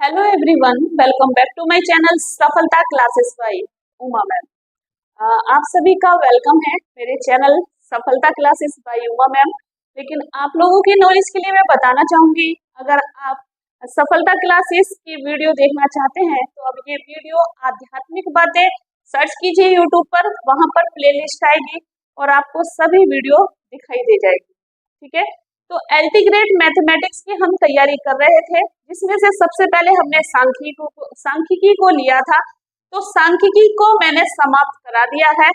Hello everyone, welcome back to my channel Safalta classes by Uma ma'am. आप सभी का welcome है मेरे channel Safalta classes by Uma ma'am. लेकिन आप लोगों के नॉलेज के लिए मैं बताना चाहूंगी, अगर आप सफलता क्लासेस की वीडियो देखना चाहते हैं तो अब ये वीडियो आध्यात्मिक बातें सर्च कीजिए यूट्यूब पर, वहां पर प्लेलिस्ट आएगी और आपको सभी वीडियो दिखाई दे जाएगी। ठीक है, तो एलटी ग्रेड मैथमेटिक्स की हम तैयारी कर रहे थे, जिसमें से सबसे पहले हमने सांख्यिकी को लिया था। तो सांख्यिकी को मैंने समाप्त करा दिया है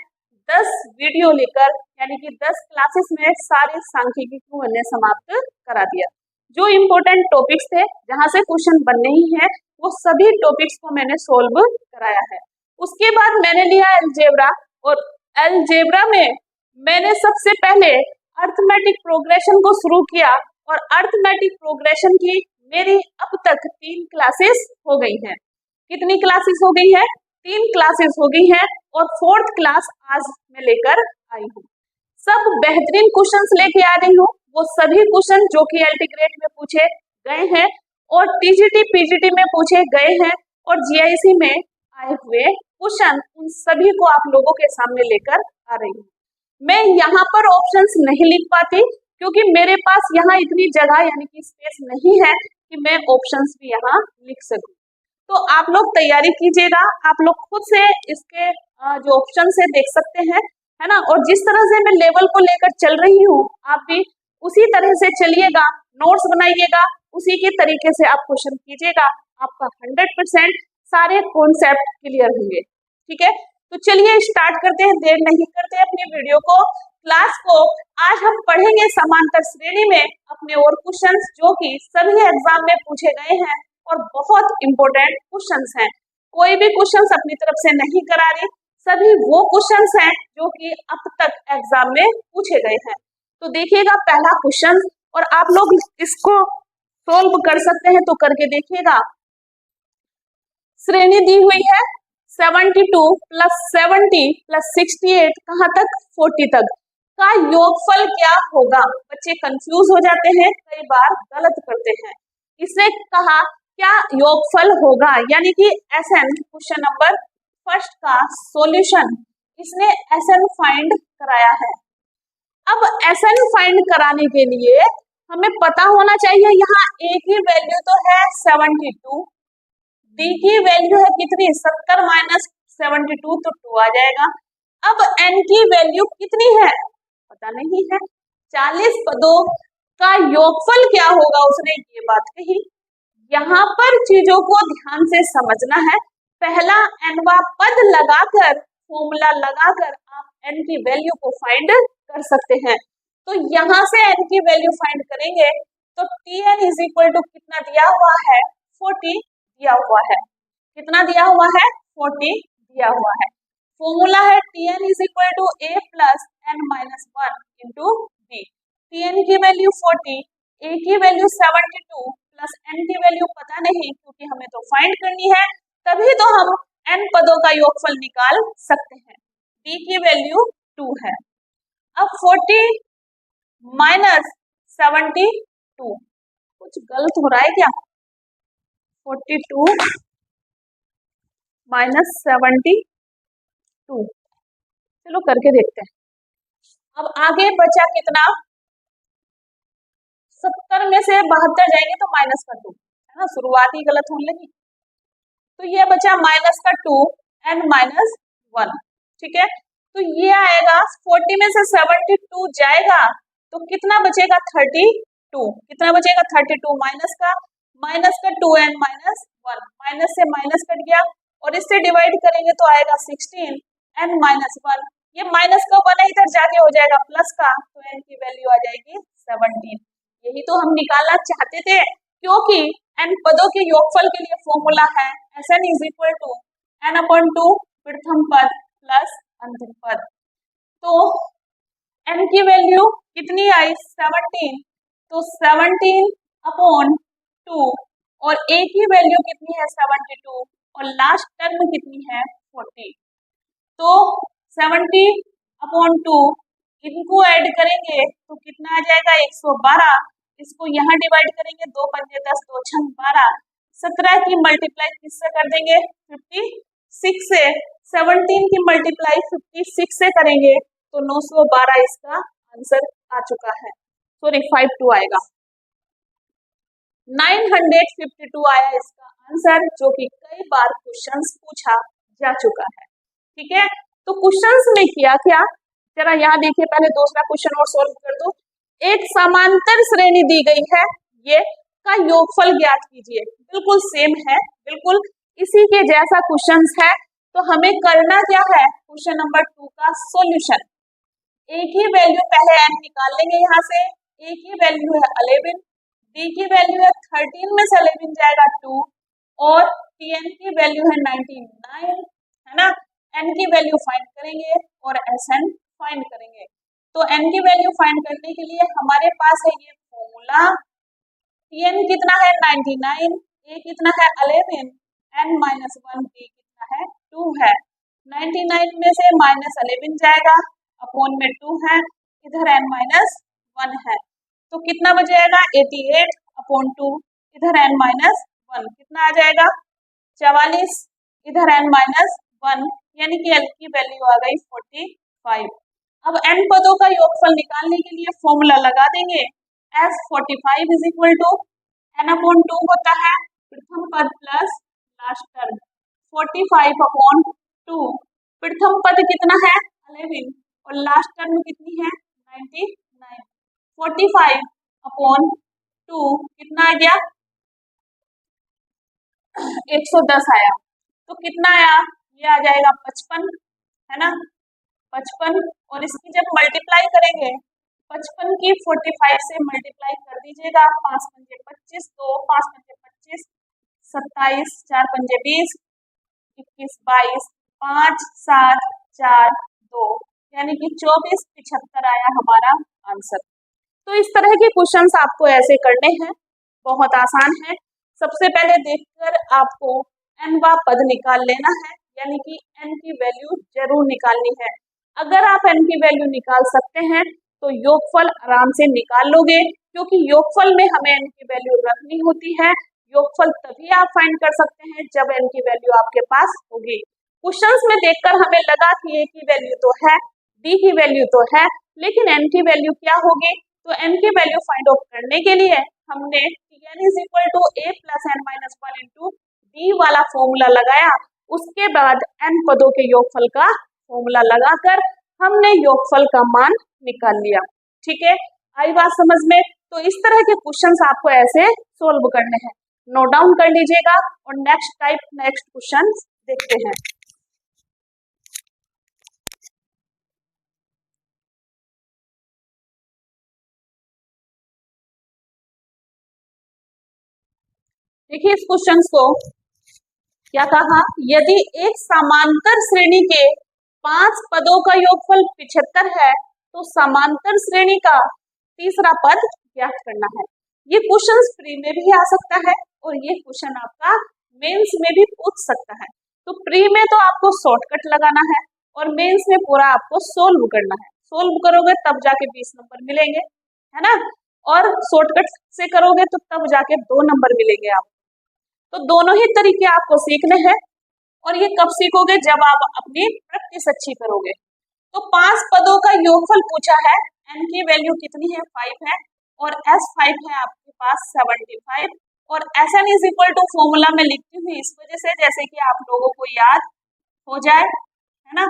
10 वीडियो लेकर, यानी कि 10 क्लासेस में सारे सांख्यिकी को मैंने समाप्त करा दिया। जो इम्पोर्टेंट टॉपिक्स थे, जहां से क्वेश्चन बनने ही है, वो सभी टॉपिक्स को मैंने सोल्व कराया है। उसके बाद मैंने लिया अलजेब्रा, और अलजेब्रा में मैंने सबसे पहले अर्थमेटिक प्रोग्रेशन को शुरू किया, और अर्थमेटिक प्रोग्रेशन की मेरी अब तक 3 क्लासेस हो गई हैं। कितनी क्लासेस हो गई है? 3 क्लासेस हो गई हैं, और 4th क्लास आज मैं लेकर आई हूँ। सब बेहतरीन क्वेश्चंस लेके आ रही हूँ, वो सभी क्वेश्चन जो कि एलटी ग्रेड में पूछे गए हैं और टीजीटी पीजीटी में पूछे गए हैं और जीआईसी में आए हुए क्वेश्चन, उन सभी को आप लोगों के सामने लेकर आ रही हूँ। मैं यहाँ पर ऑप्शंस नहीं लिख पाती, क्योंकि मेरे पास यहाँ इतनी जगह यानी कि स्पेस नहीं है कि मैं ऑप्शंस भी यहाँ लिख सकूं। तो आप लोग तैयारी कीजिएगा, आप लोग खुद से इसके जो ऑप्शन है देख सकते हैं, है ना। और जिस तरह से मैं लेवल को लेकर चल रही हूँ, आप भी उसी तरह से चलिएगा, नोट्स बनाइएगा, उसी के तरीके से आप क्वेश्चन कीजिएगा, आपका 100% सारे कॉन्सेप्ट क्लियर होंगे। ठीक है, तो चलिए स्टार्ट करते हैं, देर नहीं करते अपनी वीडियो को, क्लास को। आज हम पढ़ेंगे समांतर श्रेणी में अपने और क्वेश्चंस जो कि सभी एग्जाम में पूछे गए हैं और बहुत इंपॉर्टेंट क्वेश्चंस हैं। कोई भी क्वेश्चंस अपनी तरफ से नहीं करा रही, सभी वो क्वेश्चंस हैं जो कि अब तक एग्जाम में पूछे गए हैं। तो देखिएगा पहला क्वेश्चन, और आप लोग इसको सोल्व कर सकते हैं तो करके देखिएगा। श्रेणी दी हुई है 72 + 70 + 68 कहाँ तक? 40 तक का योगफल क्या होगा? बच्चे कंफ्यूज हो जाते हैं, कई बार गलत करते हैं। इसने कहा क्या योगफल होगा, यानी कि एसएन, क्वेश्चन नंबर फर्स्ट का सॉल्यूशन इसने एसएन फाइंड कराया है। अब एसएन फाइंड कराने के लिए हमें पता होना चाहिए, यहाँ ए की वैल्यू तो है 72, डी की वैल्यू है कितनी? 70 - 72 तो 2 आ जाएगा। अब एन की वैल्यू कितनी है? पता नहीं है। 40 पदों का योगफल क्या होगा, उसने ये बात कही। यहाँ पर चीजों को ध्यान से समझना है। पहला एनवा पद लगाकर, फॉर्मूला लगाकर आप एन की वैल्यू को फाइंड कर सकते हैं। तो यहाँ से एन की वैल्यू फाइंड करेंगे तो Tn = कितना दिया हुआ है? 40 दिया हुआ है। कितना दिया हुआ है? 40 दिया हुआ है। फॉर्मूला है Tn = a + n - 1 × b। Tn की वैल्यू 40, a की वैल्यू 72 प्लस n की वैल्यू पता नहीं, क्योंकि हमें तो फाइंड करनी है, तभी तो हम n पदों का योगफल निकाल सकते हैं। b की वैल्यू 2 है। अब 40 - 72 कुछ गलत हो रहा है क्या? 42 - 72, चलो करके देखते हैं। अब आगे बचा कितना? 70 में से 72 जाएंगे तो माइनस का 2, है ना, शुरुआत ही गलत होने लगी। तो ये बचा -2 n - 1। ठीक है, तो ये आएगा 40 में से 72 जाएगा तो कितना बचेगा? 32। कितना बचेगा? 32 माइनस का 2n - 1, माइनस से माइनस कट गया और इससे डिवाइड करेंगे तो आएगा 16 n - 1। ये माइनस का 1 इधर जाके हो जाएगा प्लस का, तो n की वैल्यू आ जाएगी 17। यही तो हम निकालना चाहते थे, क्योंकि n पदों के योगफल के लिए फॉर्मूला है Sn = n/2 प्रथम पद प्लस अंतिम पद। तो n की वैल्यू कितनी आई? 17, तो 17/2, और a की वैल्यू कितनी है? 72, और लास्ट टर्म कितनी है? 40। तो 70/2 इनको ऐड करेंगे तो कितना आ जाएगा? 112। इसको यहाँ डिवाइड करेंगे, 2 × 5 = 10, 2 × 6 = 12, 17 की मल्टीप्लाई किससे कर देंगे? 56 से। 17 की मल्टीप्लाई 56 से करेंगे तो 912 इसका आंसर आ चुका है। सॉरी 52 आएगा। 952 आया इसका आंसर, जो कि कई बार क्वेश्चंस पूछा जा चुका है। ठीक है, तो क्वेश्चंस में किया क्या, जरा यहाँ देखिए, पहले दूसरा क्वेश्चन और सोल्व कर दो। एक समांतर श्रेणी दी गई है, ये का योगफल ज्ञात कीजिए। बिल्कुल सेम है, बिल्कुल इसी के जैसा क्वेश्चंस है। तो हमें करना क्या है, क्वेश्चन नंबर 2 का सॉल्यूशन। एक ही वैल्यू पहले n निकाल लेंगे यहाँ से। एक ही वैल्यू है 11, d की वैल्यू है 13 में से 11 जाएगा 2 और tn की वैल्यू है 99, है ना। n की वैल्यू फाइंड करेंगे और sn फाइंड करेंगे। तो n की वैल्यू फाइंड करने के लिए हमारे पास है ये फॉर्मूला। tn कितना है 99, a कितना है 11, n माइनस 1 d कितना है 2 है। 99 में से माइनस 11 जाएगा, अपॉन में 2 है, इधर n माइनस 1 है, तो कितना बचेगा 88 अपॉन 2, इधर n माइनस 1 कितना आ जाएगा 44, इधर n माइनस 1, यानी कि l की वैल्यू आ गई 45। अब n पदों का योगफल निकालने के लिए फॉर्मूला लगा देंगे। S45 is equal to n upon 2 होता है प्रथम पद प्लस लास्ट टर्म। 45 अपॉन 2, प्रथम पद कितना है 11 और लास्ट टर्म कितनी है 99। 45 अपॉन 2 कितना आ गया 110 आया, तो कितना आया, ये आ जाएगा 55, है ना 55। और इसकी जब मल्टीप्लाई करेंगे, 55 की 45 से मल्टीप्लाई कर दीजिएगा, 5 पंजे 25, 2 5 पंजे 25, 27 4 पंजे 20, 21 22, 5 7 4 2, यानी कि 24 75 आया हमारा आंसर। तो इस तरह के क्वेश्चंस आपको ऐसे करने हैं, बहुत आसान है। सबसे पहले देखकर आपको n वा पद निकाल लेना है, यानी कि n की वैल्यू जरूर निकालनी है। अगर आप n की वैल्यू निकाल सकते हैं तो योगफल आराम से निकाल लोगे, क्योंकि योगफल में हमें n की वैल्यू रखनी होती है। योगफल तभी आप फाइंड कर सकते हैं जब n की वैल्यू आपके पास होगी। क्वेश्चंस में देखकर हमें लगा कि a की वैल्यू तो है, d की वैल्यू तो है, लेकिन n की वैल्यू क्या होगी, तो n की वैल्यू फाइंड आउट करने के लिए हमने tn is equal to a plus n minus 1 into d वाला फॉर्मूला लगाया। उसके बाद n पदों के योगफल का फॉर्मूला लगाकर हमने योगफल का मान निकाल लिया। ठीक है, आई बात समझ में। तो इस तरह के क्वेश्चंस आपको ऐसे सोल्व करने हैं, नोट डाउन कर लीजिएगा और नेक्स्ट क्वेश्चन देखते हैं। देखिए इस क्वेश्चन को क्या कहा, यदि एक समांतर श्रेणी के 5 पदों का योगफल 75 है तो समांतर श्रेणी का तीसरा पद ज्ञात करना है। ये क्वेश्चन प्री में भी आ सकता है और ये क्वेश्चन आपका मेंस में भी पूछ सकता है। तो प्री में तो आपको शॉर्टकट लगाना है और मेंस में पूरा आपको सोल्व करना है। सोल्व करोगे तब जाके 20 नंबर मिलेंगे, है ना, और शॉर्टकट से करोगे तो तब जाके 2 नंबर मिलेंगे आपको। तो दोनों ही तरीके आपको सीखने हैं और ये कब सीखोगे, जब आप अपनी प्रैक्टिस अच्छी करोगे। तो 5 पदों का योगफल पूछा है, n की वैल्यू कितनी है 5 है और s5 है आपके पास 75 और sn is equal to formula में लिखती हूँ इस वजह से जैसे कि आप लोगों को याद हो जाए, है ना।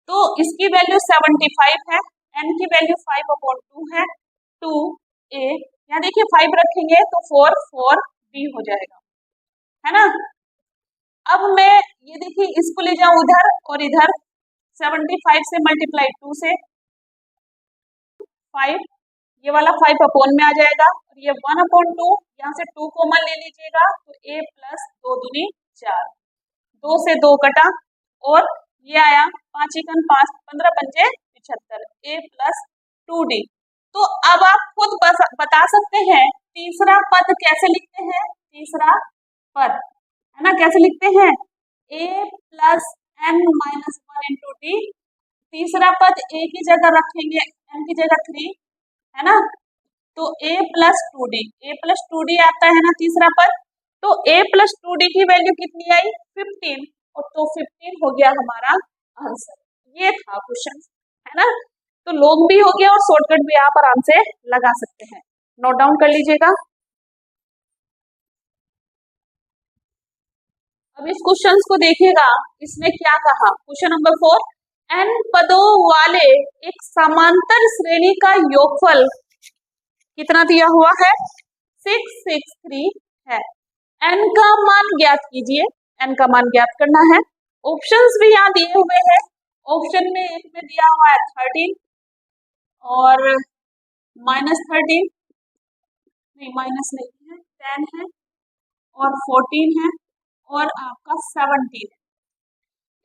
तो इसकी वैल्यू 75 है, n की वैल्यू 5/2 है, 2a, यहाँ देखिए 5 रखेंगे तो 4b हो जाएगा, है ना। अब मैं ये देखिए इसको ले जाऊं उधर और इधर 75 से मल्टीप्लाई 2 से 5, ये वाला 5 अपॉन में आ जाएगा और ये 1/2, यहाँ से 2 कॉमन ले लीजिएगा तो a प्लस 2 दूनी 4, 2 से 2 कटा और ये आया 5 एकन 5, 15 पंजे 75, a प्लस 2d। तो अब आप खुद बता सकते हैं तीसरा पद कैसे लिखते हैं, तीसरा पद, है ना, कैसे लिखते हैं a plus n minus 1 into D. तीसरा पद a की जगह रखेंगे n की जगह 3, है ना, तो a plus 2d, a plus 2d आता है ना तीसरा पद। तो a प्लस 2d की वैल्यू कितनी आई 15, और तो 15 हो गया हमारा आंसर। ये था क्वेश्चन, है ना। तो लॉन्ग भी हो गया और शॉर्टकट भी आप आराम से लगा सकते हैं, नोट डाउन कर लीजिएगा। अब इस क्वेश्चन को देखिएगा, इसने क्या कहा, क्वेश्चन नंबर 4, n पदों वाले एक समांतर श्रेणी का योगफल कितना दिया हुआ है 663 है। n का मान ज्ञात कीजिए, n का मान ज्ञात करना है। ऑप्शंस भी यहाँ दिए हुए हैं, ऑप्शन में एक में दिया हुआ है 13 और -13, नहीं माइनस नहीं है, 10 है और 14 है और आपका 17 है।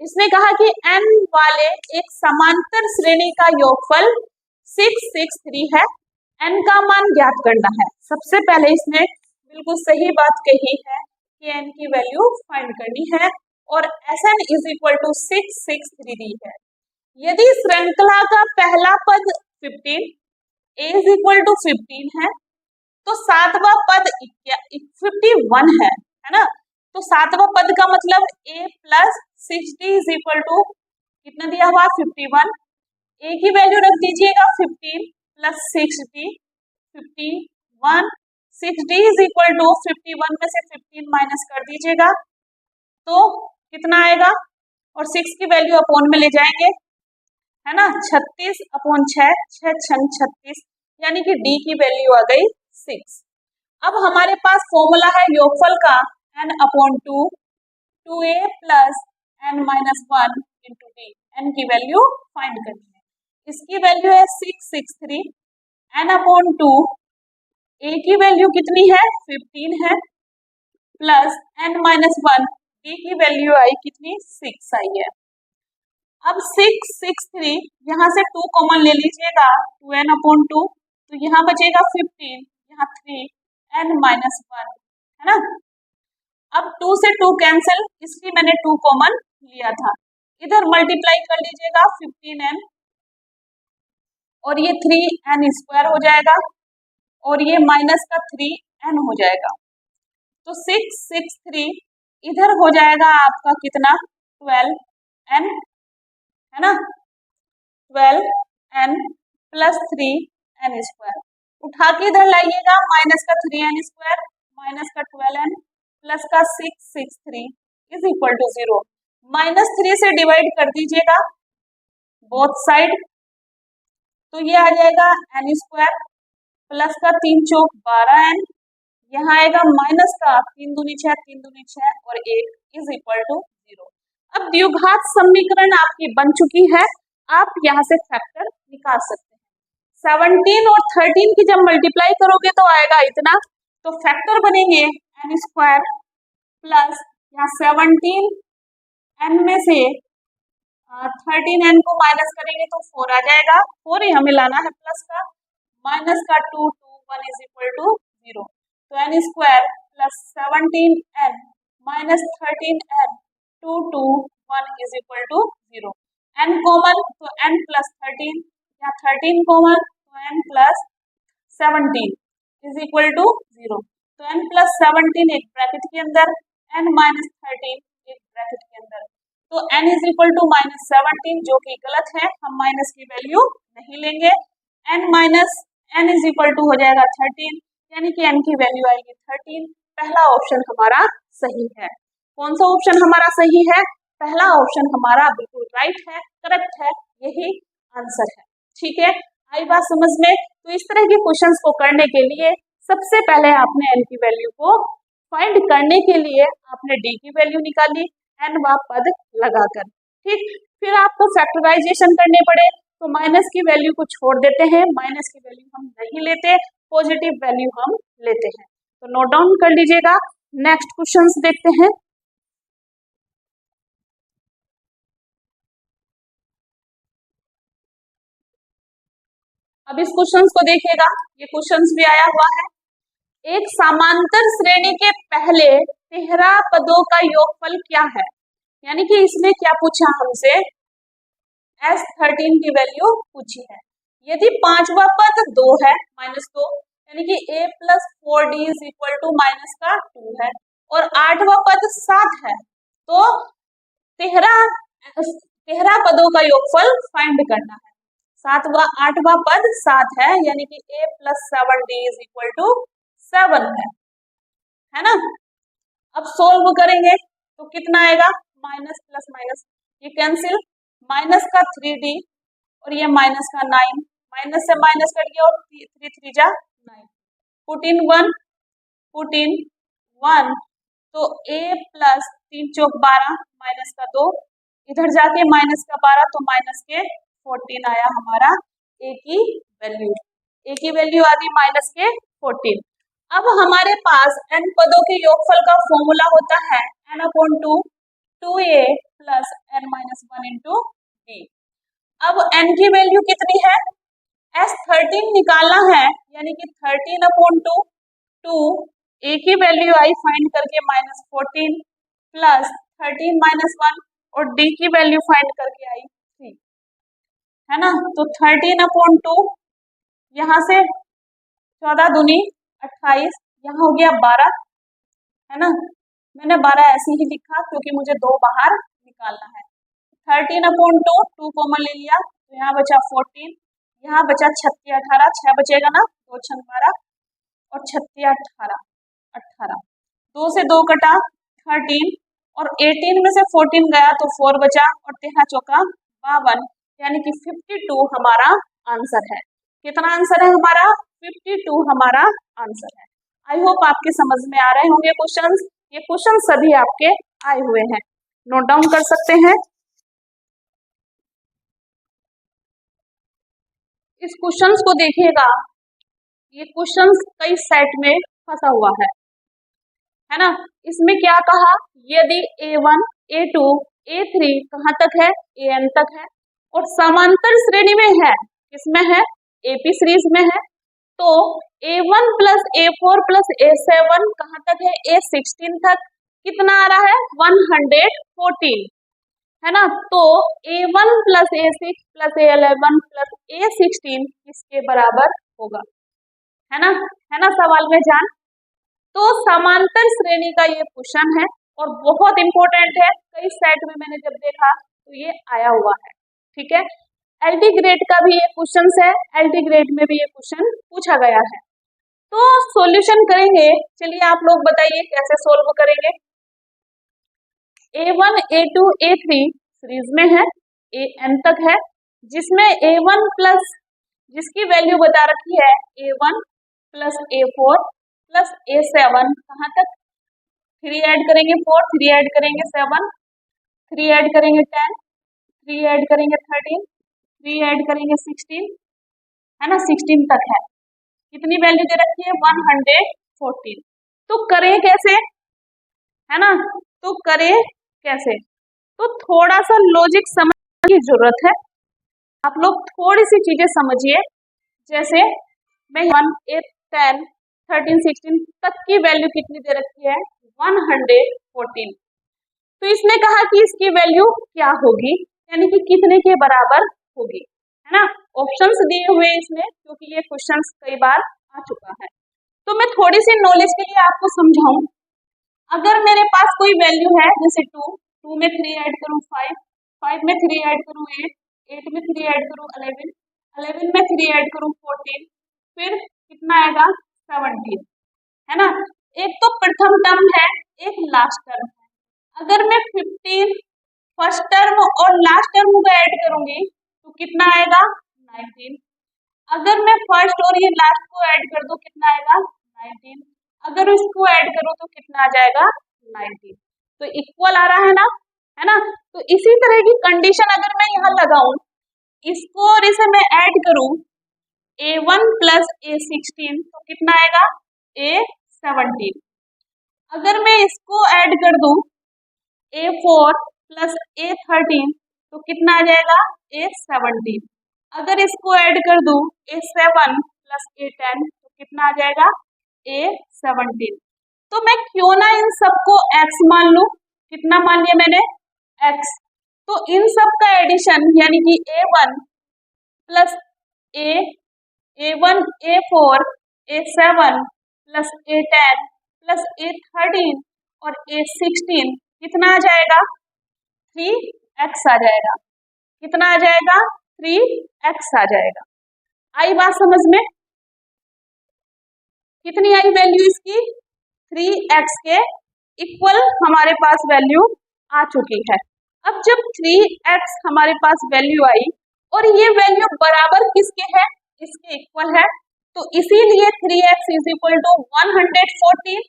इसने कहा कि n वाले एक समांतर श्रेणी का योगफल 663 है, n का मान ज्ञात करना है। सबसे पहले इसने बिल्कुल सही बात कही है कि n की वैल्यू फाइंड करनी है और Sn इज इक्वल टू 663 दी है। यदि श्रृंखला का पहला पद 15, a इज इक्वल टू 15 है, तो सातवां पद 51 है ना। तो सातवां पद का मतलब a plus 60 is equal to कितना दिया हुआ 51, a की वैल्यू रख दीजिएगा 15 प्लस 60 51, 60 इज इक्वल टू 51 में से 15 माइनस कर दीजिएगा तो कितना आएगा, और 6 की वैल्यू अपॉन में ले जाएंगे, है ना, 36 अपॉन 6, 6 छंग 36, यानी कि d की वैल्यू आ गई 6। अब हमारे पास फॉर्मूला है योगफल का n upon 2, 2a plus n minus 1 into d, n की वैल्यू फाइंड करनी है। इसकी वैल्यू है 663, n अपॉन 2, a की वैल्यू कितनी है 15 है, प्लस n माइनस 1, d की वैल्यू आई कितनी 6 आई है। अब 663 यहाँ से 2 कॉमन ले लीजिएगा, 2n अपॉन 2, तो यहाँ बचेगा 15, यहाँ 3 n माइनस 1, है ना। अब 2 से 2 कैंसिल, इसलिए मैंने 2 कॉमन लिया था। इधर मल्टीप्लाई कर लीजिएगा 15n और ये 3n स्क्वायर हो जाएगा और ये माइनस का 3n हो जाएगा, तो 663 इधर हो जाएगा आपका कितना 12n, है ना, 12n प्लस 3n स्क्वायर, उठा के इधर लाइएगा, माइनस का 3n स्क्वायर माइनस का 12n प्लस का 663 इज इक्वल टू 0। -3 से डिवाइड कर दीजिएगा बोथ साइड, तो ये आ जाएगा n स्क्वायर प्लस का 3 चौक 12n, यहाँ आएगा माइनस का 3 दूनी 6 3 दूनी 6 और 1 इज इक्वल टू 0। अब द्विघात समीकरण आपकी बन चुकी है, आप यहाँ से फैक्टर निकाल सकते हैं। 17 और 13 की जब मल्टीप्लाई करोगे तो आएगा इतना, तो फैक्टर बनेंगे n स्क्वायर प्लस यहाँ 17n में से 13n को माइनस करेंगे तो 4 आ जाएगा, 4 ही हमें लाना है प्लस का, माइनस का 2 2 1 इज इक्वल टू 0, तो n square plus 17n minus 13n 2 2 1 is equal to 0। n common तो n प्लस 13, यहाँ 13 कॉमन तो n plus 17 is equal to 0, तो n प्लस 17 एक ब्रैकेट के अंदर, n माइनस 13 एक ब्रैकेट के अंदर, तो n is equal to minus 17 जो कि गलत है, हम माइनस की वैल्यू नहीं लेंगे, n minus n is equal to हो जाएगा 13, यानी कि n की वैल्यू आएगी 13। पहला ऑप्शन हमारा सही है। कौन सा ऑप्शन हमारा सही है, पहला ऑप्शन हमारा बिल्कुल राइट है, करेक्ट है, यही आंसर है। ठीक है, आई बात समझ में। तो इस तरह के क्वेश्चंस को करने के लिए सबसे पहले आपने n की वैल्यू को फाइंड करने के लिए आपने d की वैल्यू निकाली n वा पद लगाकर, ठीक। फिर आपको फैक्टराइजेशन करने पड़े तो माइनस की वैल्यू को छोड़ देते हैं, माइनस की वैल्यू हम नहीं लेते, पॉजिटिव वैल्यू हम लेते हैं, तो नोट डाउन कर लीजिएगा। नेक्स्ट क्वेश्चंस देखते हैं। अब इस क्वेश्चंस को देखिएगा, ये क्वेश्चंस भी आया हुआ है। एक समांतर श्रेणी के पहले 13 पदों का योगफल क्या है, यानी कि इसने क्या पूछा हमसे, S13 की वैल्यू पूछी है। यदि पांचवा पद 2 है -2, यानी कि a plus 4d is equal to minus का 2 है, और 8वां पद 7 है, तो 13 पदों का योगफल फाइंड करना है। 8वां पद 7 है, यानी कि a + 7d = 7 है ना। अब सोल्व करेंगे तो कितना आएगा, माइनस प्लस माइनस ये कैंसिल, माइनस का 3d और ये माइनस का 9, माइनस से माइनस कट गया और 3 3 जा 9, पुट इन 1 तो a + 3 चौक 12 माइनस का 2, इधर जाके माइनस का 12 तो माइनस के 14 आया हमारा a की वैल्यू आ गई माइनस के 14। अब हमारे पास n पदों के योगफल का फॉर्मूला होता है n/2 2a + n-1 × d। अब n की वैल्यू कितनी है, S13 निकालना है, यानी कि 13/2 2 a की वैल्यू आई फाइंड करके -14 + 13 - 1 और d की वैल्यू फाइंड करके आई 3, है ना। तो 13/2 यहाँ से 14 दूनी 28, यहाँ हो गया 12, है ना। मैंने 12 ऐसे ही लिखा क्योंकि मुझे 2 बाहर निकालना है। 13/2 2 कॉमन ले लिया तो यहाँ बचा 14, यहाँ बचा 36 18, 6 बचेगा ना, 2 6 12 और 36 18, 2 से 2 कटा 13 और 18 में से 14 गया तो 4 बचा और 13 चौका 52, यानी कि 52 हमारा आंसर है। कितना आंसर है हमारा, 52 हमारा आंसर है। आई होप आपके समझ में आ रहे होंगे क्वेश्चंस, ये क्वेश्चन सभी आपके आए हुए हैं, नोट डाउन कर सकते हैं। इस क्वेश्चंस को देखिएगा, ये क्वेश्चंस कई सेट में फंसा हुआ है ना। इसमें क्या कहा, यदि a1 a2 a3 कहाँ तक है, an तक है और समांतर श्रेणी में है, किसमें है, AP सीरीज में है, तो a1 + a4 + a7 कहाँ तक है, a16 तक, कितना आ रहा है 114, है ना। तो a1 + a6 + a11 + a16 किसके बराबर होगा, है ना सवाल में जान। तो समांतर श्रेणी का ये क्वेश्चन है और बहुत इंपॉर्टेंट है, कई सेट में मैंने जब देखा तो ये आया हुआ है, ठीक है। LD ग्रेड का भी ये क्वेश्चन है, LD ग्रेड में भी ये क्वेश्चन पूछा गया है। तो सॉल्यूशन करेंगे, चलिए आप लोग बताइए कैसे सोल्व करेंगे। a1 a2 a3 सीरीज में है, an तक है, जिसमें a1 प्लस जिसकी वैल्यू बता रखी है a1 + a4 + a7 कहाँ तक, 3 ऐड करेंगे 4, 3 ऐड करेंगे 7, 3 ऐड करेंगे 10, 3 ऐड करेंगे 13, 3 ऐड करेंगे 16, है ना, 16 तक है। कितनी वैल्यू दे रखी है 114। तो करें कैसे, है ना, तो करें कैसे, तो थोड़ा सा लॉजिक समझने की जरूरत है, आप लोग थोड़ी सी चीजें समझिए। जैसे मैं 1 8 10 13 16 तक की वैल्यू कितनी दे रखी है 114, तो इसने कहा कि इसकी वैल्यू क्या होगी, यानी कि कितने के बराबर होगी, है ना। ऑप्शंस दिए हुए इसमें, क्योंकि ये क्वेश्चंस कई बार आ चुका है। तो मैं थोड़ी सी नॉलेज के लिए आपको समझाऊं, अगर मेरे पास कोई वैल्यू है, जैसे 2 में 3 ऐड करूं 5, 5 में 3 ऐड करूं 8, 8 में 3 ऐड करूं 11, 11 में 3 ऐड करूं 14, फिर कितना आएगा 17, है ना। एक तो प्रथम टर्म है, एक लास्ट टर्म है। अगर मैं 15 फर्स्ट टर्म और लास्ट टर्म को ऐड करूंगी तो कितना आएगा 19। अगर मैं फर्स्ट और ये लास्ट को ऐड कर दूं कितना आएगा 19, अगर इसको ऐड करूं तो कितना आ जाएगा 19, तो इक्वल आ रहा है ना। तो इसी तरह की कंडीशन अगर मैं यहाँ लगाऊं, इसको और इसे मैं ऐड करूं a1 + a16 तो कितना आएगा a17। अगर मैं इसको ऐड कर दूं a4 + a13 तो कितना आ जाएगा a17। अगर इसको ऐड कर दूं a7 + a10 तो कितना आ जाएगा a17। तो मैं क्यों ना इन सबको x मान लूं, कितना मान लिया मैंने x, तो इन सब का एडिशन यानी कि a1 + a1 a4 a7 + a10 + a13 और A16 कितना आ जाएगा, 3x आ जाएगा। कितना आ जाएगा, 3x आ जाएगा। आई बात समझ में? कितनी आई वैल्यू इसकी, 3x के इक्वल हमारे पास वैल्यू आ चुकी है। अब जब 3x हमारे पास वैल्यू आई और ये वैल्यू बराबर किसके है, इसके इक्वल है, तो इसीलिए 3x इज इक्वल टू 114,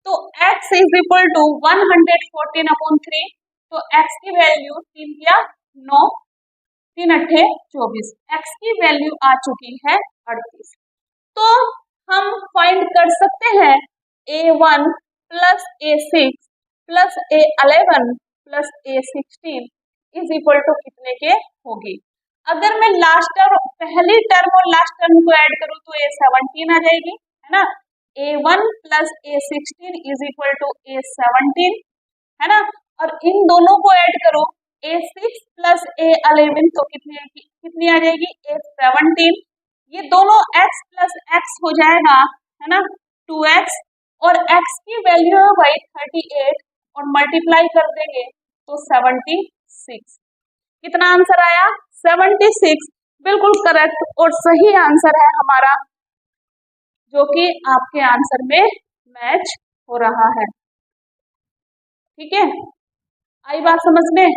तो x is equal to 114 upon 3, तो x की वैल्यू 3 या 9, 3 अट्ठे 24, x की वैल्यू आ चुकी है 38। तो हम फाइंड कर सकते हैं A1 plus A6 plus A11 plus A16 is equal to कितने के होगी। अगर मैं लास्ट टर्म, पहली टर्म और लास्ट टर्म को ऐड करूं तो A17 आ जाएगी, है ना। A1 plus A16 is equal to A17, है ना। और इन दोनों को ऐड करो, A6 प्लस A11 तो कितनी आ जाएगी, A17। ये दोनों x प्लस x हो जाएगा, है ना, 2x, और x की वैल्यू है भाई 38 और मल्टीप्लाई कर देंगे तो 76। कितना आंसर आया, 76। बिल्कुल करेक्ट और सही आंसर है हमारा, जो कि आपके आंसर में मैच हो रहा है। ठीक है, आई बात समझ में?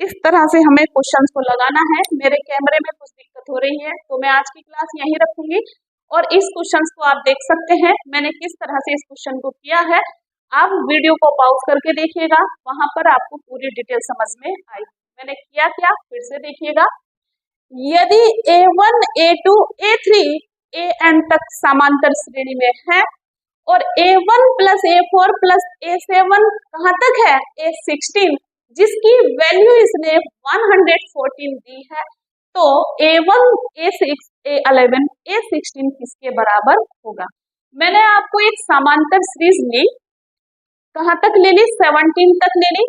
इस तरह से हमें क्वेश्चंस को लगाना है। मेरे कैमरे में कुछ दिक्कत हो रही है तो मैं आज की क्लास यहीं रखूंगी और इस क्वेश्चंस को आप देख सकते हैं मैंने किस तरह से इस क्वेश्चन को किया है। आप वीडियो को पॉज करके देखिएगा, वहां पर आपको पूरी डिटेल समझ में आई। मैंने किया क्या, फिर से देखिएगा। यदि A1, A2, A3 AN तक समांतर श्रेणी में है और A1 plus A4 plus A7 कहाँ तक है, A16, जिसकी वैल्यू इसने 114 दी है, तो A1, A6, A11, A16 किसके बराबर होगा। मैंने आपको एक समांतर सीरीज ली, कहाँ तक ले ली, 17 तक ले ली,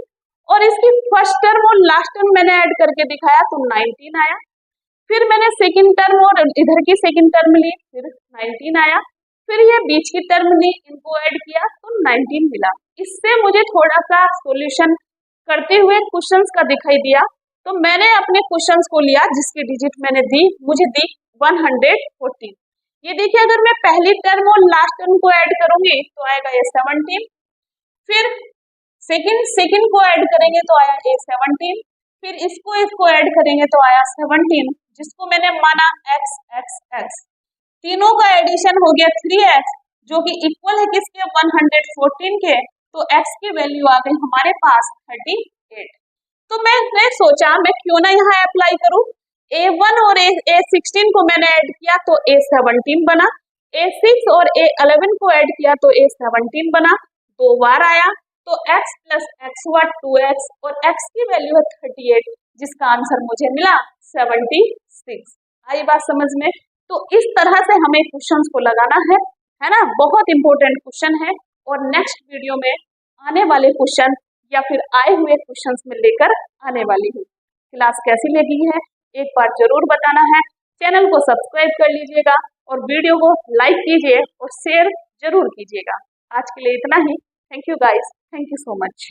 और इसकी फर्स्ट टर्म और लास्ट टर्म मैंने ऐड करके दिखाया तो 19 आया। फिर मैंने सेकंड टर्म और इधर की सेकंड टर्म ली, फिर 19 आया। फिर ये बीच की टर्म ली, इनको ऐड किया तो 19 मिला। इससे मुझे थोड़ा सा सॉल्यूशन करते हुए क्वेश्चंस का दिखाई दिया, तो मैंने अपने क्वेश्चंस को लिया, जिसकी डिजिट मैंने दी, मुझे दी 114। ये देखिए, अगर मैं पहली टर्म और लास्ट टर्म को ऐड करूंगी तो आएगा ये 17, फिर सेकंड को ऐड करेंगे तो आया A17, फिर इसको ऐड करेंगे तो आया 17, जिसको मैंने माना x x x, तीनों का एडिशन हो गया 3x, जो कि इक्वल है किसके, 114 के, तो x की वैल्यू आ गई हमारे पास 38। तो मैंने सोचा मैं क्यों ना यहाँ अप्लाई करूं, A1 और A16 को मैंने ऐड किया तो A17 बना, A6 और A11 को ऐड किया तो A17 बना, 2 बार आया, तो x प्लस x हुआ 2x और x की वैल्यू है 38, जिसका आंसर मुझे मिला 76। आई बात समझ में? तो इस तरह से हमें क्वेश्चंस को लगाना है ना। बहुत इंपॉर्टेंट क्वेश्चन है और नेक्स्ट वीडियो में आने वाले क्वेश्चन या फिर आए हुए क्वेश्चंस में लेकर आने वाली हूँ। क्लास कैसी लगी है एक बार जरूर बताना है। चैनल को सब्सक्राइब कर लीजिएगा और वीडियो को लाइक कीजिए और शेयर जरूर कीजिएगा। आज के लिए इतना ही। Thank you guys, thank you so much.